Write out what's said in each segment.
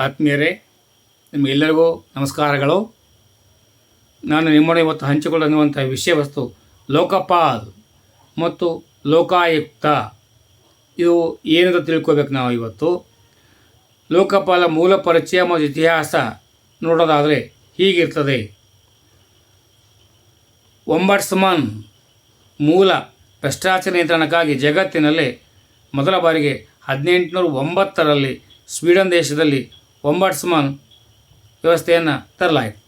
ಆತ್ಮೀಯರೇ, ನಿಮಗೆಲ್ಲರಿಗೂ ನಮಸ್ಕಾರಗಳು. ನಾನು ನಿಮ್ಮೊಡನೆ ಇವತ್ತು ಹಂಚಿಕೊಳ್ಳುವಂಥ ವಿಷಯ ವಸ್ತು ಲೋಕಪಾಲ್ ಮತ್ತು ಲೋಕಾಯುಕ್ತ. ಇದು ಏನೆಂದು ತಿಳ್ಕೋಬೇಕು ನಾವು ಇವತ್ತು. ಲೋಕಪಾಲ ಮೂಲ ಪರಿಚಯ ಮತ್ತು ಇತಿಹಾಸ ನೋಡೋದಾದರೆ ಹೀಗಿರ್ತದೆ. ಒಂಬಡ್ಸ್ಮನ್ ಮೂಲ ಭ್ರಷ್ಟಾಚಾರ ನಿಯಂತ್ರಣಕ್ಕಾಗಿ ಜಗತ್ತಿನಲ್ಲೇ ಮೊದಲ ಬಾರಿಗೆ 1809ರಲ್ಲಿ ಸ್ವೀಡನ್ ದೇಶದಲ್ಲಿ ಒಂಬಡ್ಸ್ಮನ್ ವ್ಯವಸ್ಥೆಯನ್ನು ತರಲಾಯಿತು.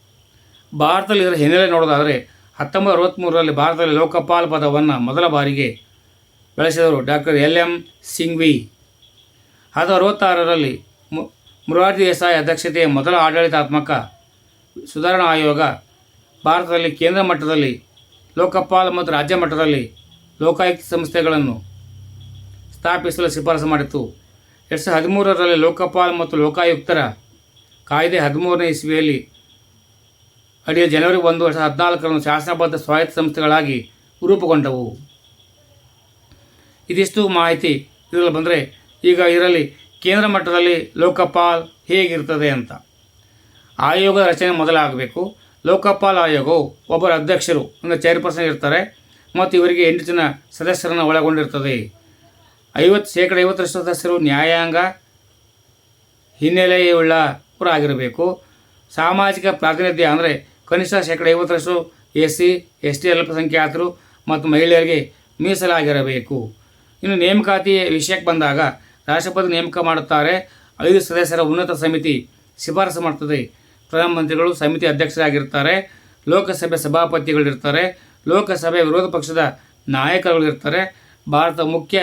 ಭಾರತದಲ್ಲಿ ಇದರ ಹಿನ್ನೆಲೆ ನೋಡೋದಾದರೆ 1963ರಲ್ಲಿ ಭಾರತದಲ್ಲಿ ಲೋಕಪಾಲ್ ಪದವನ್ನು ಮೊದಲ ಬಾರಿಗೆ ಬೆಳೆಸಿದವರು ಡಾಕ್ಟರ್ LM ಸಿಂಘ್ವಿ. 1966ರಲ್ಲಿ ಮೊರಾರ್ಜಿ ದೇಸಾಯಿ ಅಧ್ಯಕ್ಷತೆಯ ಮೊದಲ ಆಡಳಿತಾತ್ಮಕ ಸುಧಾರಣಾ ಆಯೋಗ ಭಾರತದಲ್ಲಿ ಕೇಂದ್ರ ಮಟ್ಟದಲ್ಲಿ ಲೋಕಪಾಲ್ ಮತ್ತು ರಾಜ್ಯ ಮಟ್ಟದಲ್ಲಿ ಲೋಕಾಯುಕ್ತ ಸಂಸ್ಥೆಗಳನ್ನು ಸ್ಥಾಪಿಸಲು ಶಿಫಾರಸು ಮಾಡಿತು. 2013ರಲ್ಲಿ ಲೋಕಪಾಲ್ ಮತ್ತು ಲೋಕಾಯುಕ್ತರ ಕಾಯ್ದೆ 13ನೇ ಇಸ್ವಿಯಲ್ಲಿ ಅಡಿಯ ಜನವರಿ 1, 2014ರಂದು ಶಾಸನಬದ್ಧ ಸ್ವಾಯತ್ತ ಸಂಸ್ಥೆಗಳಾಗಿ ರೂಪುಗೊಂಡವು. ಇದಿಷ್ಟು ಮಾಹಿತಿ ಇದರಲ್ಲಿ ಬಂದರೆ, ಈಗ ಇದರಲ್ಲಿ ಕೇಂದ್ರ ಮಟ್ಟದಲ್ಲಿ ಲೋಕಪಾಲ್ ಹೇಗಿರ್ತದೆ ಅಂತ. ಆಯೋಗದ ರಚನೆ ಮೊದಲಾಗಬೇಕು. ಲೋಕಪಾಲ್ ಆಯೋಗವು ಒಬ್ಬರ ಅಧ್ಯಕ್ಷರು ಅಂದರೆ ಚೇರ್ಪರ್ಸನ್ ಇರ್ತಾರೆ ಮತ್ತು ಇವರಿಗೆ 8 ಜನ ಸದಸ್ಯರನ್ನು ಒಳಗೊಂಡಿರ್ತದೆ. 50% ಸದಸ್ಯರು ನ್ಯಾಯಾಂಗ ಹಿನ್ನೆಲೆಯುಳ್ಳವರಾಗಿರಬೇಕು. ಸಾಮಾಜಿಕ ಪ್ರಾತಿನಿಧ್ಯ ಅಂದರೆ ಕನಿಷ್ಠ 50% SC ST ಅಲ್ಪಸಂಖ್ಯಾತರು ಮತ್ತು ಮಹಿಳೆಯರಿಗೆ ಮೀಸಲಾಗಿರಬೇಕು. ಇನ್ನು ನೇಮಕಾತಿ ವಿಷಯಕ್ಕೆ ಬಂದಾಗ ರಾಷ್ಟ್ರಪತಿ ನೇಮಕ ಮಾಡುತ್ತಾರೆ. 5 ಸದಸ್ಯರ ಉನ್ನತ ಸಮಿತಿ ಶಿಫಾರಸು ಮಾಡ್ತದೆ. ಪ್ರಧಾನಮಂತ್ರಿಗಳು ಸಮಿತಿ ಅಧ್ಯಕ್ಷರಾಗಿರ್ತಾರೆ. ಲೋಕಸಭೆ ಸಭಾಪತಿಗಳಿರ್ತಾರೆ. ಲೋಕಸಭೆ ವಿರೋಧ ಪಕ್ಷದ ನಾಯಕರುಗಳಿರ್ತಾರೆ. ಭಾರತ ಮುಖ್ಯ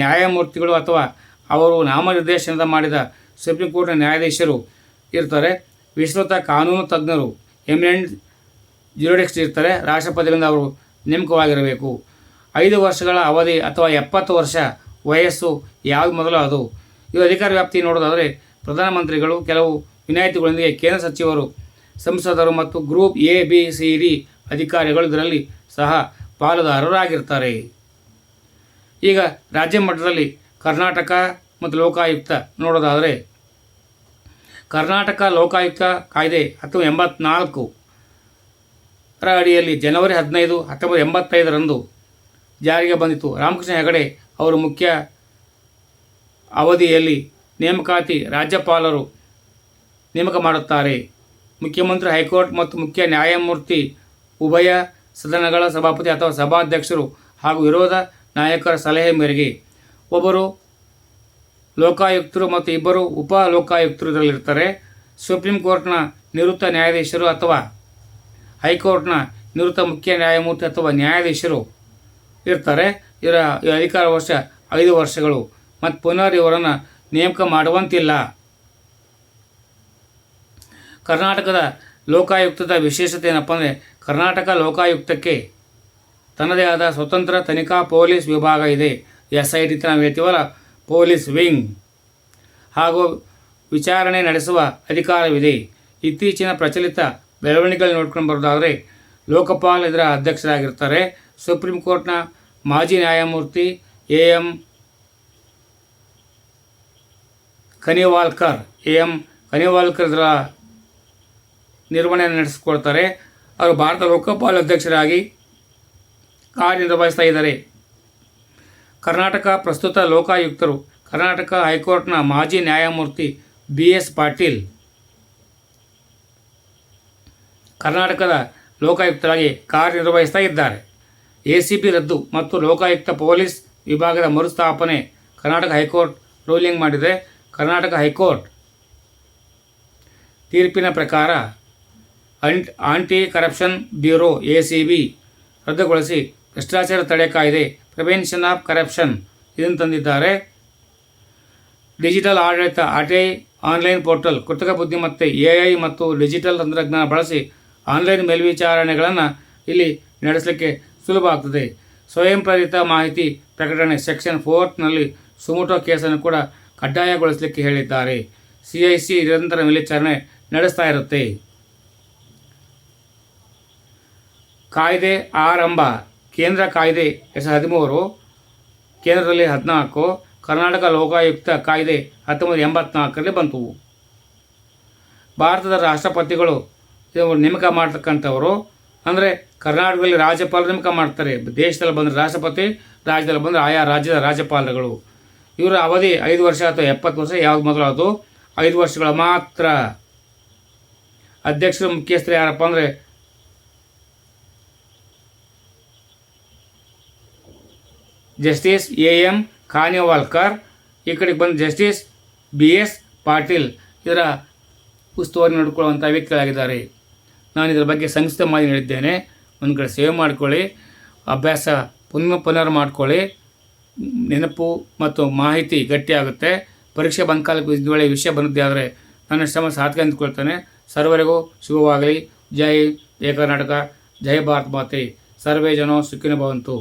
ನ್ಯಾಯಮೂರ್ತಿಗಳು ಅಥವಾ ಅವರು ನಾಮನಿರ್ದೇಶನ ಮಾಡಿದ ಸುಪ್ರೀಂ ಕೋರ್ಟ್ನ ನ್ಯಾಯಾಧೀಶರು ಇರ್ತಾರೆ. ವಿಸ್ತೃತ ಕಾನೂನು ತಜ್ಞರು ಎಮಿನೆಂಟ್ ಜ್ಯೂರಿಡಿಕ್ಸ್ ಇರ್ತಾರೆ. ರಾಷ್ಟ್ರಪತಿಗಳಿಂದ ಅವರು ನೇಮಕವಾಗಿರಬೇಕು. 5 ವರ್ಷಗಳ ಅವಧಿ ಅಥವಾ 70 ವರ್ಷ ವಯಸ್ಸು ಯಾವುದು ಮೊದಲು ಅದು. ಇದು ಅಧಿಕಾರ ವ್ಯಾಪ್ತಿ ನೋಡೋದಾದರೆ ಪ್ರಧಾನಮಂತ್ರಿಗಳು, ಕೆಲವು ವಿನಾಯಿತಿಗಳೊಂದಿಗೆ ಕೇಂದ್ರ ಸಚಿವರು, ಸಂಸದರು ಮತ್ತು ಗ್ರೂಪ್ ABCD ಅಧಿಕಾರಿಗಳು ಇದರಲ್ಲಿ ಸಹ ಪಾಲುದಾರರಾಗಿರ್ತಾರೆ. ಈಗ ರಾಜ್ಯ ಮಟ್ಟದಲ್ಲಿ ಕರ್ನಾಟಕ ಮತ್ತು ಲೋಕಾಯುಕ್ತ ನೋಡೋದಾದರೆ, ಕರ್ನಾಟಕ ಲೋಕಾಯುಕ್ತ ಕಾಯ್ದೆ 1984ರ ಅಡಿಯಲ್ಲಿ ಜನವರಿ 15, 1985ರಂದು ಜಾರಿಗೆ ಬಂದಿತು. ರಾಮಕೃಷ್ಣ ಹೆಗಡೆ ಅವರು ಮುಖ್ಯ ಅವಧಿಯಲ್ಲಿ ನೇಮಕಾತಿ ರಾಜ್ಯಪಾಲರು ನೇಮಕ ಮಾಡುತ್ತಾರೆ. ಮುಖ್ಯಮಂತ್ರಿ, ಹೈಕೋರ್ಟ್ ಮತ್ತು ಮುಖ್ಯ ನ್ಯಾಯಮೂರ್ತಿ ಉಭಯ ಸದನಗಳ ಸಭಾಪತಿ ಅಥವಾ ಸಭಾಧ್ಯಕ್ಷರು ಹಾಗೂ ವಿರೋಧ ನಾಯಕರ ಸಲಹೆ ಮೇರೆಗೆ ಒಬ್ಬರು ಲೋಕಾಯುಕ್ತರು ಮತ್ತು ಇಬ್ಬರು ಉಪ ಲೋಕಾಯುಕ್ತರು ಇದರಲ್ಲಿರ್ತಾರೆ. ಸುಪ್ರೀಂ ಕೋರ್ಟ್ನ ನಿವೃತ್ತ ನ್ಯಾಯಾಧೀಶರು ಅಥವಾ ಹೈಕೋರ್ಟ್ನ ನಿವೃತ್ತ ಮುಖ್ಯ ನ್ಯಾಯಮೂರ್ತಿ ಅಥವಾ ನ್ಯಾಯಾಧೀಶರು ಇರ್ತಾರೆ. ಇವರ ಅಧಿಕಾರ ವರ್ಷ 5 ವರ್ಷಗಳು ಮತ್ತು ಪುನರ್ ಇವರನ್ನು ನೇಮಕ ಮಾಡುವಂತಿಲ್ಲ. ಕರ್ನಾಟಕದ ಲೋಕಾಯುಕ್ತದ ವಿಶೇಷತೆ ಏನಪ್ಪ ಅಂದರೆ, ಕರ್ನಾಟಕ ಲೋಕಾಯುಕ್ತಕ್ಕೆ ತನ್ನದೇ ಆದ ಸ್ವತಂತ್ರ ತನಿಖಾ ಪೊಲೀಸ್ ವಿಭಾಗ ಇದೆ. SIT ನಾವು ಹೇಳ್ತೀವಲ್ಲ, ಪೊಲೀಸ್ ವಿಂಗ್, ಹಾಗೂ ವಿಚಾರಣೆ ನಡೆಸುವ ಅಧಿಕಾರವಿದೆ. ಇತ್ತೀಚಿನ ಪ್ರಚಲಿತ ಬೆಳವಣಿಗೆಗಳು ನೋಡ್ಕೊಂಡು ಬರೋದಾದರೆ, ಲೋಕಪಾಲ್ ಇದರ ಅಧ್ಯಕ್ಷರಾಗಿರ್ತಾರೆ. ಸುಪ್ರೀಂ ಕೋರ್ಟ್ನ ಮಾಜಿ ನ್ಯಾಯಮೂರ್ತಿ AM ಖನಿವಾಲ್ಕರ್ ಇದರ ನಿರ್ವಹಣೆಯನ್ನು ನಡೆಸಿಕೊಳ್ತಾರೆ. ಅವರು ಭಾರತ ಲೋಕಪಾಲ್ ಅಧ್ಯಕ್ಷರಾಗಿ ಕಾರ್ಯನಿರ್ವಹಿಸ್ತಾ ಇದ್ದಾರೆ. ಕರ್ನಾಟಕ ಪ್ರಸ್ತುತ ಲೋಕಾಯುಕ್ತರು ಕರ್ನಾಟಕ ಹೈಕೋರ್ಟ್ನ ಮಾಜಿ ನ್ಯಾಯಮೂರ್ತಿ BS ಪಾಟೀಲ್ ಕರ್ನಾಟಕದ ಲೋಕಾಯುಕ್ತರಾಗಿ ಕಾರ್ಯನಿರ್ವಹಿಸ್ತಾ ಇದ್ದಾರೆ. ACB ರದ್ದು ಮತ್ತು ಲೋಕಾಯುಕ್ತ ಪೊಲೀಸ್ ವಿಭಾಗದ ಮರುಸ್ಥಾಪನೆ ಕರ್ನಾಟಕ ಹೈಕೋರ್ಟ್ ರೂಲಿಂಗ್ ಮಾಡಿದೆ. ಕರ್ನಾಟಕ ಹೈಕೋರ್ಟ್ ತೀರ್ಪಿನ ಪ್ರಕಾರ ಆಂಟಿ ಕರಪ್ಷನ್ ಬ್ಯೂರೋ ACB ರದ್ದುಗೊಳಿಸಿ ಭ್ರಷ್ಟಾಚಾರ ತಡೆ ಕಾಯ್ದೆ ಪ್ರಿವೆನ್ಷನ್ ಆಫ್ ಕರಪ್ಷನ್ ಇದನ್ನು ತಂದಿದ್ದಾರೆ. ಡಿಜಿಟಲ್ ಆಡಳಿತ RTI ಆನ್ಲೈನ್ ಪೋರ್ಟಲ್ ಕೃತಕ ಬುದ್ಧಿಮತ್ತೆ AI ಮತ್ತು ಡಿಜಿಟಲ್ ತಂತ್ರಜ್ಞಾನ ಬಳಸಿ ಆನ್ಲೈನ್ ಮೇಲ್ವಿಚಾರಣೆಗಳನ್ನು ಇಲ್ಲಿ ನಡೆಸಲಿಕ್ಕೆ ಸುಲಭ ಆಗ್ತದೆ. ಸ್ವಯಂ ಪ್ರೇರಿತ ಮಾಹಿತಿ ಪ್ರಕಟಣೆ ಸೆಕ್ಷನ್ 4ನಲ್ಲಿ ಸುಮೋಟೋ ಕೇಸನ್ನು ಕೂಡ ಕಡ್ಡಾಯಗೊಳಿಸಲಿಕ್ಕೆ ಹೇಳಿದ್ದಾರೆ. CIC ನಿರಂತರ ಮೇಲ್ವಿಚಾರಣೆ ನಡೆಸ್ತಾ ಇರುತ್ತೆ. ಕಾಯ್ದೆ ಆರಂಭ. ಕೇಂದ್ರ ಕಾಯ್ದೆ 2013, ಕೇಂದ್ರದಲ್ಲಿ 14. ಕರ್ನಾಟಕ ಲೋಕಾಯುಕ್ತ ಕಾಯ್ದೆ 1984ರಲ್ಲಿ ಬಂತು. ಭಾರತದ ರಾಷ್ಟ್ರಪತಿಗಳು ಇವರು ನೇಮಕ ಮಾಡ್ತಕ್ಕಂಥವರು. ಅಂದರೆ ಕರ್ನಾಟಕದಲ್ಲಿ ರಾಜ್ಯಪಾಲರು ನೇಮಕ ಮಾಡ್ತಾರೆ. ದೇಶದಲ್ಲಿ ಬಂದರೆ ರಾಷ್ಟ್ರಪತಿ, ರಾಜ್ಯದಲ್ಲಿ ಬಂದರೆ ಆಯಾ ರಾಜ್ಯದ ರಾಜ್ಯಪಾಲರುಗಳು. ಇವರ ಅವಧಿ 5 ವರ್ಷ ಅಥವಾ 70 ವರ್ಷ, ಯಾವ್ದು ಮೊದಲು ಅದು 5 ವರ್ಷಗಳ ಮಾತ್ರ. ಅಧ್ಯಕ್ಷರು ಮುಖ್ಯಸ್ಥರು ಯಾರಪ್ಪ ಅಂದರೆ ಜಸ್ಟಿಸ್ AM ಖಾನ್ವಿಲ್ಕರ್. ಈ ಕಡೆಗೆ ಬಂದು ಜಸ್ಟಿಸ್ BS ಪಾಟೀಲ್ ಇದರ ಉಸ್ತುವಾರಿ ನೋಡಿಕೊಳ್ಳುವಂಥ ವ್ಯಕ್ತಿಗಳಾಗಿದ್ದಾರೆ. ನಾನು ಇದರ ಬಗ್ಗೆ ಸಂಕ್ಷಿಪ್ತ ಮಾಹಿತಿ ಹೇಳಿದ್ದೇನೆ. ಒಂದು ಕಡೆ ಸೇವ್ ಮಾಡ್ಕೊಳ್ಳಿ, ಅಭ್ಯಾಸ ಪುನರ್ ಮಾಡ್ಕೊಳ್ಳಿ. ನೆನಪು ಮತ್ತು ಮಾಹಿತಿ ಗಟ್ಟಿಯಾಗುತ್ತೆ. ಪರೀಕ್ಷೆ ಬಂದ ಕಾಲಕ್ಕೆ ಒಳ್ಳೆಯ ವಿಷಯ ಬಂದಿದ್ದೆ ಆದರೆ ನನ್ನ ಶ್ರಮ ಸಾರ್ಥಕ ಅಂದ್ಕೊಳ್ತೇನೆ. ಸರ್ವರಿಗೂ ಶುಭವಾಗಲಿ. ಜೈ ಜಯ ಕರ್ನಾಟಕ, ಜೈ ಭಾರತ್ ಮಾತೆ. ಸರ್ವೇ ಜನೋ ಸುಖಿನೋ ಭವಂತು.